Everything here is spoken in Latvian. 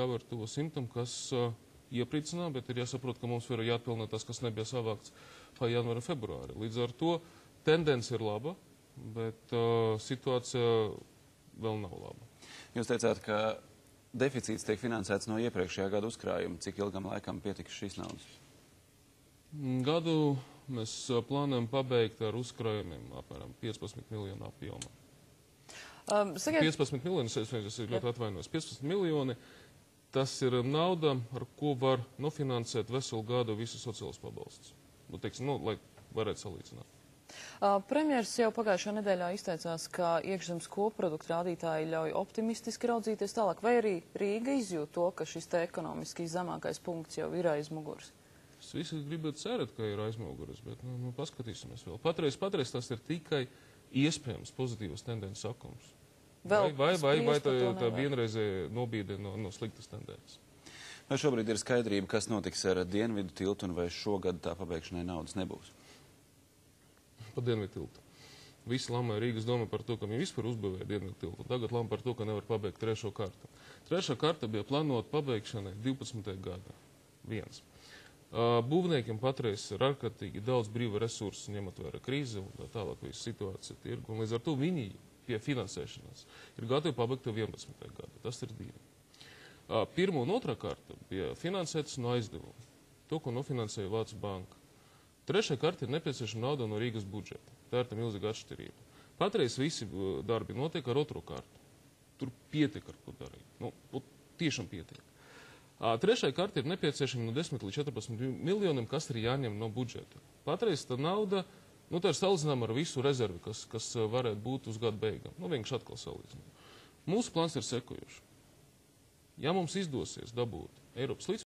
jau ir tuvu 100, kas iepriecinā, bet ir jāsaprot, ka mums ir jāatpilnē tas, kas nebija savākts pa janvāru un februāri. Līdz ar to tendence ir laba, bet situācija vēl nav laba. Jūs teicāt, ka deficīts tiek finansēts no iepriekšējā gada uzkrājuma. Cik ilgam laikam pietiks šīs naudas? Gadu mēs plānojam pabeigt ar uzkrājumiem apmēram 15 miljonu apjomā. 15 miljoni, es ļoti atvainojos, 15 miljoni, tas ir nauda, ar ko var nofinansēt veselu gadu visu sociālos pabalstus. Lai varētu salīdzināt. Premjers jau pagājušajā nedēļā izteicās, ka iekšzemes koprodukta rādītāji ļauj optimistiski raudzīties tālāk, vai arī Rīga izjūt to, ka šis te ekonomiski zemākais punkts jau ir aiz muguras? Es visi gribētu cerēt, ka ir aiz muguras, bet paskatīsimies vēl. Patreiz tas ir tikai iespējams pozitīvas tendences sakums. Vai tā vienreizē nobīde no sliktas tendences. Vai šobrīd ir skaidrība, kas notiks ar Dienvidu tiltu un vai šogad tā pabeigšanai naudas nebūs? Pa Dienvidu tiltu. Visi lamāja Rīgas doma par to, ka viņi vispār uzbūvēja Dienvidu tiltu. Tagad lama par to, ka nevar pabeigt trešo kartu. Trešā karta bija plānota pabeigšanai 12. gadā. Viens. Būvniekiem patreiz ir ārkārtīgi daudz brīva resursu, ņemot vērā krīzi un tā tālāk visu situāciju tirgu. Un līdz ar to viņi pie finansēšanas ir gatavi pabeigt 11. gadu. Tas ir divi. Pirmā un otrā karta bija finansētas no aizdevuma. To, ko nofinansēja Vācu banka. Trešā karta ir nepieciešama nauda no Rīgas budžeta. Tā ir tā milzīga atšķirība. Patreiz visi darbi notiek ar otro kartu. Tur pietiek ar ko darīt. Tiešām pietiek. Trešai karta ir nepieciešama no 10 līdz 14 miljoniem, kas ir jāņem no budžeta. Patreiz tā nauda, tā ir salīdzināma ar visu rezervi, kas varētu būt uz gadu beigām. Vienkārši atkal salīdzinām. Mūsu plāns ir sekojuši. Ja mums izdosies dabūt Eiropas